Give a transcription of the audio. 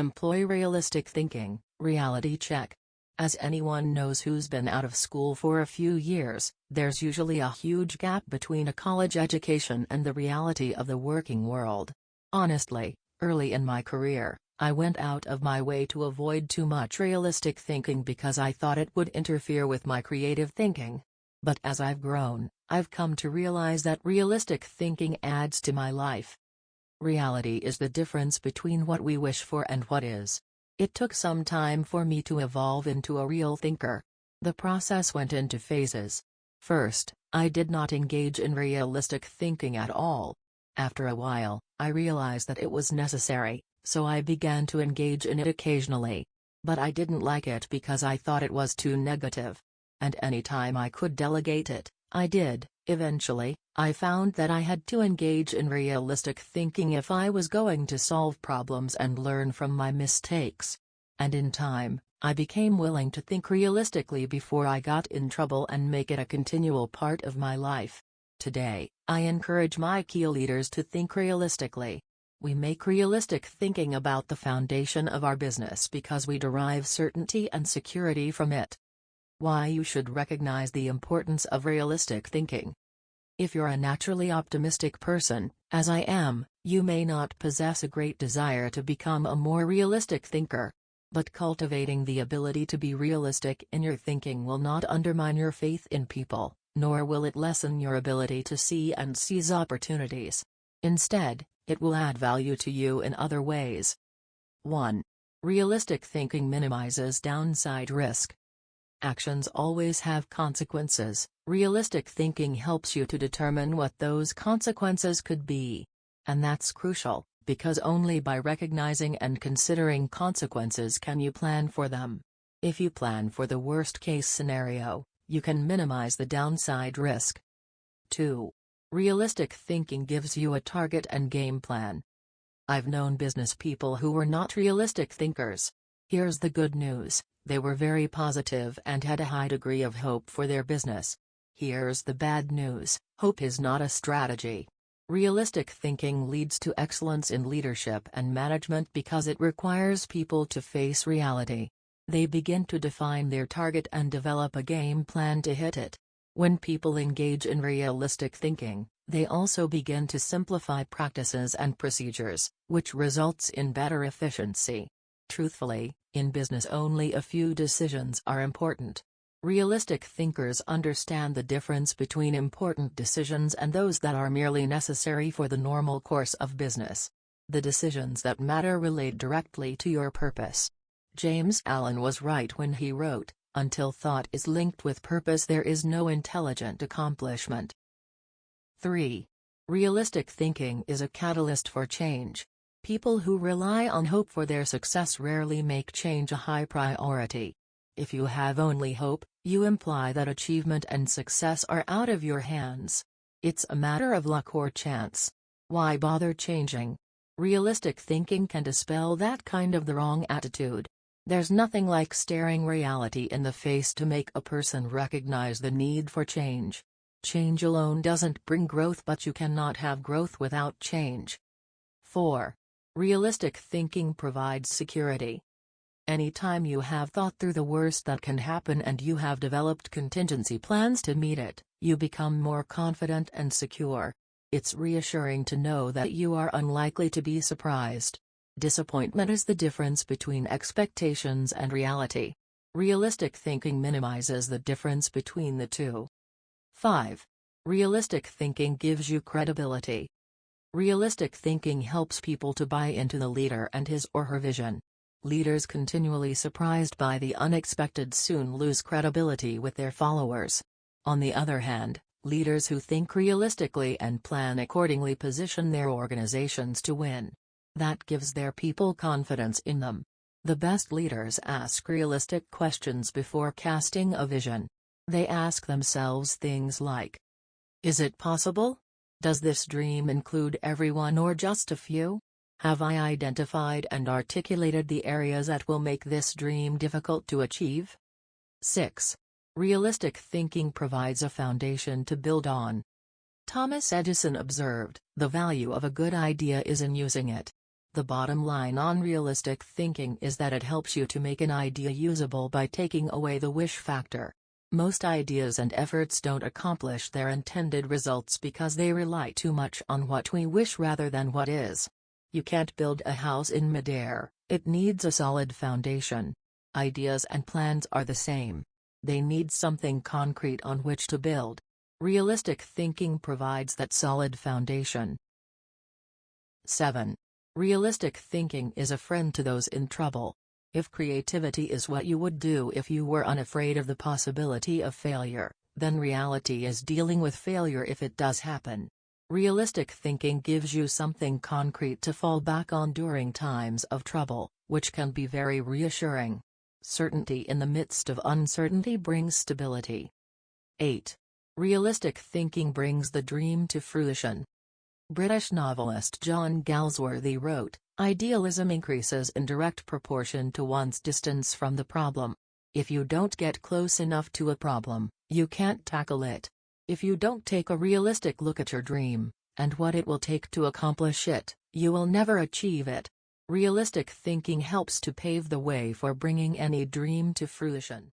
Employ realistic thinking. Reality check. As anyone knows who's been out of school for a few years, there's usually a huge gap between a college education and the reality of the working world. Honestly, early in my career, I went out of my way to avoid too much realistic thinking because I thought it would interfere with my creative thinking. But as I've grown, I've come to realize that realistic thinking adds to my life. Reality is the difference between what we wish for and what is. It took some time for me to evolve into a real thinker. The process went into phases. First, I did not engage in realistic thinking at all. After a while, I realized that it was necessary, so I began to engage in it occasionally. But I didn't like it because I thought it was too negative. And anytime I could delegate it, I did. Eventually, I found that I had to engage in realistic thinking if I was going to solve problems and learn from my mistakes. And in time, I became willing to think realistically before I got in trouble and make it a continual part of my life. Today, I encourage my key leaders to think realistically. We make realistic thinking about the foundation of our business because we derive certainty and security from it. Why you should recognize the importance of realistic thinking. If you're a naturally optimistic person, as I am, you may not possess a great desire to become a more realistic thinker. But cultivating the ability to be realistic in your thinking will not undermine your faith in people, nor will it lessen your ability to see and seize opportunities. Instead, it will add value to you in other ways. 1. Realistic thinking minimizes downside risk. Actions always have consequences. Realistic thinking helps you to determine what those consequences could be. And that's crucial, because only by recognizing and considering consequences can you plan for them. If you plan for the worst-case scenario, you can minimize the downside risk. 2. Realistic thinking gives you a target and game plan. I've known business people who were not realistic thinkers. Here's the good news. They were very positive and had a high degree of hope for their business. Here's the bad news: hope is not a strategy. Realistic thinking leads to excellence in leadership and management because it requires people to face reality. They begin to define their target and develop a game plan to hit it. When people engage in realistic thinking, they also begin to simplify practices and procedures, which results in better efficiency. Truthfully, in business only a few decisions are important. Realistic thinkers understand the difference between important decisions and those that are merely necessary for the normal course of business. The decisions that matter relate directly to your purpose. James Allen was right when he wrote, "Until thought is linked with purpose, there is no intelligent accomplishment." 3. Realistic thinking is a catalyst for change. People who rely on hope for their success rarely make change a high priority. If you have only hope, you imply that achievement and success are out of your hands. It's a matter of luck or chance. Why bother changing? Realistic thinking can dispel that kind of the wrong attitude. There's nothing like staring reality in the face to make a person recognize the need for change. Change alone doesn't bring growth, but you cannot have growth without change. 4. Realistic thinking provides security. Anytime you have thought through the worst that can happen and you have developed contingency plans to meet it, you become more confident and secure. It's reassuring to know that you are unlikely to be surprised. Disappointment is the difference between expectations and reality. Realistic thinking minimizes the difference between the two. 5. Realistic thinking gives you credibility. Realistic thinking helps people to buy into the leader and his or her vision. Leaders continually surprised by the unexpected soon lose credibility with their followers. On the other hand, leaders who think realistically and plan accordingly position their organizations to win. That gives their people confidence in them. The best leaders ask realistic questions before casting a vision. They ask themselves things like, is it possible? Does this dream include everyone or just a few? Have I identified and articulated the areas that will make this dream difficult to achieve? 6. Realistic thinking provides a foundation to build on. Thomas Edison observed, "The value of a good idea is in using it." The bottom line on realistic thinking is that it helps you to make an idea usable by taking away the wish factor. Most ideas and efforts don't accomplish their intended results because they rely too much on what we wish rather than what is. You can't build a house in midair, it needs a solid foundation. Ideas and plans are the same. They need something concrete on which to build. Realistic thinking provides that solid foundation. 7. Realistic thinking is a friend to those in trouble. If creativity is what you would do if you were unafraid of the possibility of failure, then reality is dealing with failure if it does happen. Realistic thinking gives you something concrete to fall back on during times of trouble, which can be very reassuring. Certainty in the midst of uncertainty brings stability. 8. Realistic thinking brings the dream to fruition. British novelist John Galsworthy wrote, "Idealism increases in direct proportion to one's distance from the problem. If you don't get close enough to a problem, you can't tackle it. If you don't take a realistic look at your dream, and what it will take to accomplish it, you will never achieve it." Realistic thinking helps to pave the way for bringing any dream to fruition.